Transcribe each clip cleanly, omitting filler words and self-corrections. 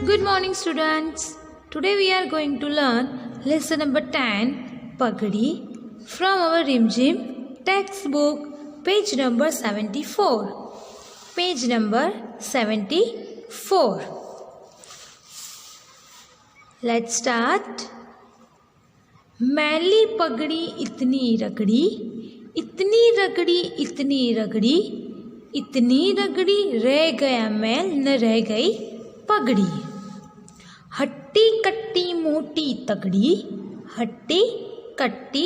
Good morning students. Today we are going to learn lesson number 10 Pagdi from our Rimjim textbook, page number 74. Page number 74. Let's start. मैली पगड़ी इतनी रगड़ी, इतनी रगड़ी, इतनी रगड़ी, इतनी रगड़ी, रह गया मैल न रह गई पगड़ी। हट्टी कट्टी मोटी तगड़ी, हट्टी कट्टी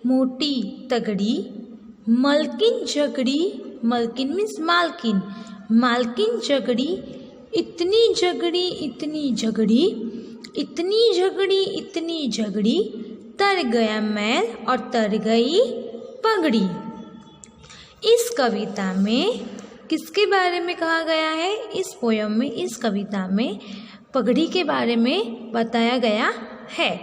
मोटी तगड़ी, मलकिन झगड़ी, मलकिन मीन्स मालकिन, मालकिन झगड़ी, इतनी झगड़ी, इतनी झगड़ी, इतनी झगड़ी, इतनी झगड़ी, तर गया मैल और तर गई पगड़ी। इस कविता में किसके बारे में कहा गया है? इस पोयम में, इस कविता में पगड़ी के बारे में बताया गया है।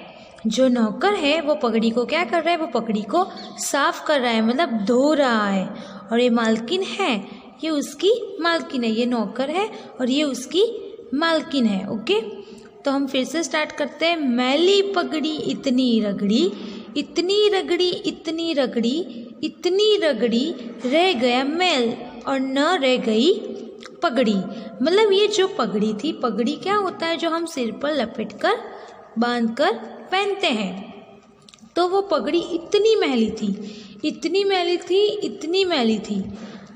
जो नौकर है वो पगड़ी को क्या कर रहा है? वो पगड़ी को साफ कर रहा है, मतलब धो रहा है। और ये मालकिन है, ये उसकी मालकिन है, ये नौकर है और ये उसकी मालकिन है। ओके, तो हम फिर से स्टार्ट करते हैं। मैली पगड़ी इतनी रगड़ी, इतनी रगड़ी, इतनी रगड़ी, इतनी रगड़ी, रह गया मैल और न रह गई पगड़ी। मतलब ये जो पगड़ी थी, पगड़ी क्या होता है? जो हम सिर पर लपेट कर बांध कर पहनते हैं। तो वो पगड़ी इतनी मैली थी, इतनी मैली थी, इतनी मैली थी।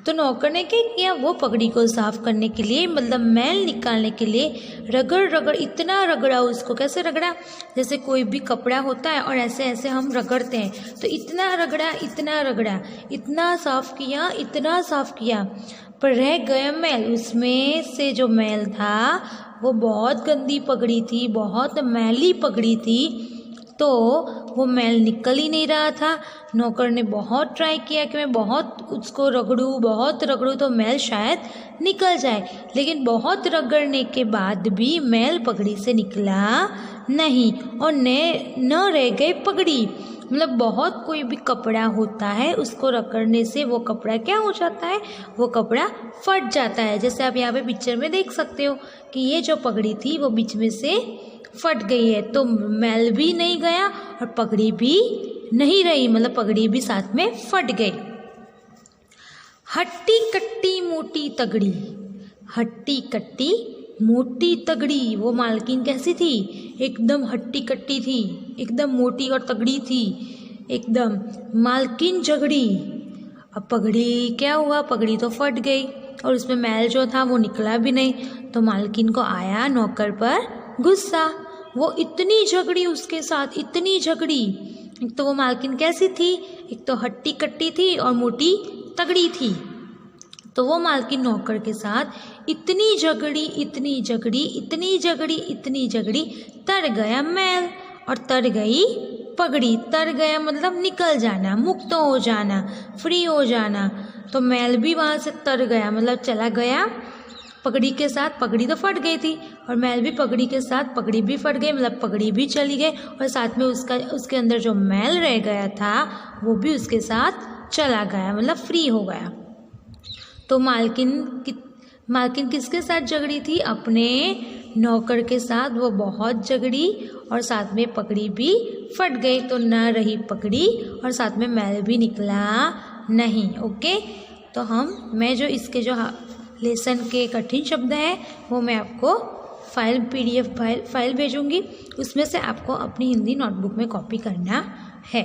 तो नौकर ने क्या किया? वो पगड़ी को साफ करने के लिए, मतलब मैल निकालने के लिए रगड़ रगड़, इतना रगड़ा उसको। कैसे रगड़ा? जैसे कोई भी कपड़ा होता है और ऐसे ऐसे हम रगड़ते हैं, तो इतना रगड़ा, इतना रगड़ा, इतना साफ किया, इतना साफ किया, पर रह गया मैल। उसमें से जो मैल था वो बहुत गंदी पगड़ी थी, बहुत मैली पगड़ी थी, तो वो मैल निकल ही नहीं रहा था। नौकर ने बहुत ट्राई किया कि मैं बहुत उसको रगड़ूँ, बहुत रगड़ूँ तो मैल शायद निकल जाए, लेकिन बहुत रगड़ने के बाद भी मैल पगड़ी से निकला नहीं और न रह गई पगड़ी। मतलब बहुत कोई भी कपड़ा होता है, उसको रगड़ने से वो कपड़ा क्या हो जाता है? वो कपड़ा फट जाता है। जैसे आप यहाँ पे पिक्चर में देख सकते हो कि ये जो पगड़ी थी वो बीच में से फट गई है, तो मैल भी नहीं गया और पगड़ी भी नहीं रही, मतलब पगड़ी भी साथ में फट गई। हट्टी कट्टी मोटी तगड़ी, हट्टी कट्टी मोटी तगड़ी, वो मालकिन कैसी थी? एकदम हट्टी कट्टी थी, एकदम मोटी और तगड़ी थी, एकदम मालकिन झगड़ी। अब पगड़ी क्या हुआ? पगड़ी तो फट गई और उसमें मैल जो था वो निकला भी नहीं। तो मालकिन को आया नौकर पर गुस्सा। वो इतनी झगड़ी उसके साथ, इतनी झगड़ी। एक तो वो मालकिन कैसी थी? एक तो हट्टी कट्टी थी और मोटी तगड़ी थी। तो वो मालकिन नौकर के साथ इतनी झगड़ी, इतनी झगड़ी, इतनी झगड़ी, इतनी झगड़ी, तर गया मैल और तर गई पगड़ी। तर गया मतलब निकल जाना, मुक्त हो जाना, फ्री हो जाना। तो मैल भी वहाँ से तर गया, मतलब चला गया पगड़ी के साथ। पगड़ी तो फट गई थी और मैल भी पगड़ी के साथ, पगड़ी भी फट गई, मतलब पगड़ी भी चली गई और साथ में उसके अंदर जो मैल रह गया था वो भी उसके साथ चला गया, मतलब फ्री हो गया। तो मालकिन किसके साथ झगड़ी थी? अपने नौकर के साथ वो बहुत झगड़ी और साथ में पगड़ी भी फट गई, तो न रही पगड़ी और साथ में मैल भी निकला नहीं। ओके, तो मैं जो इसके जो लेसन के कठिन शब्द हैं वो मैं आपको PDF फाइल भेजूंगी, उसमें से आपको अपनी हिंदी नोटबुक में कॉपी करना है।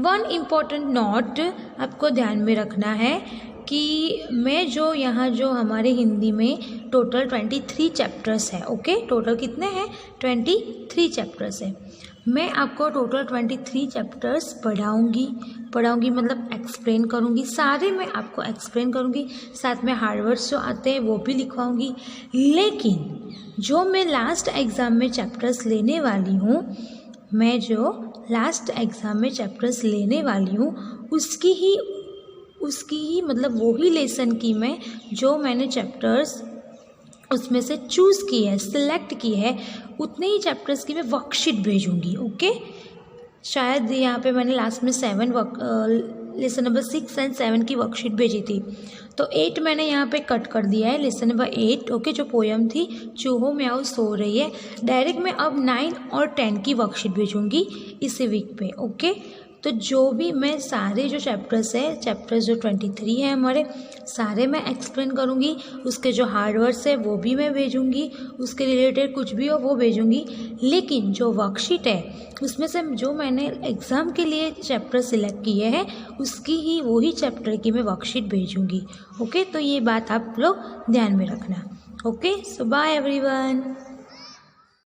वन इम्पॉर्टेंट नोट आपको ध्यान में रखना है कि मैं जो यहाँ जो हमारे हिंदी में टोटल 23 चैप्टर्स है। ओके, टोटल कितने हैं? 23 चैप्टर्स है। मैं आपको टोटल 23 चैप्टर्स पढ़ाऊँगी मतलब एक्सप्लेन करूँगी, सारे मैं आपको एक्सप्लेन करूँगी, साथ में हार्ड वर्ड्स जो आते हैं वो भी लिखवाऊँगी। लेकिन जो मैं लास्ट एग्ज़ाम में चैप्टर्स लेने वाली हूँ, मैं जो लास्ट एग्ज़ाम में चैप्टर्स लेने वाली हूँ उसकी ही मतलब वो ही लेसन की मैं जो मैंने चैप्टर्स उसमें से चूज़ की है, सिलेक्ट की है, उतने ही चैप्टर्स की मैं वर्कशीट भेजूँगी। ओके, शायद यहाँ पे मैंने लास्ट में 7 लेसन नंबर 6 एंड 7 की वर्कशीट भेजी थी। तो 8 मैंने यहाँ पे कट कर दिया है, लेसन नंबर 8 ओके, जो पोयम थी चूहों म्याऊ सो रही है। डायरेक्ट मैं अब 9 और 10 की वर्कशीट भेजूँगी इसी वीक पे ओके। तो जो भी मैं सारे जो चैप्टर्स है, चैप्टर्स जो 23 है हमारे, सारे मैं एक्सप्लेन करूँगी। उसके जो हार्ड वर्ड्स है वो भी मैं भेजूँगी, उसके रिलेटेड कुछ भी हो वो भेजूँगी। लेकिन जो वर्कशीट है उसमें से जो मैंने एग्ज़ाम के लिए चैप्टर सिलेक्ट किए हैं उसकी ही वही चैप्टर की मैं वर्कशीट भेजूँगी ओके। तो ये बात आप लोग ध्यान में रखना ओके। सो बाय एवरीवन।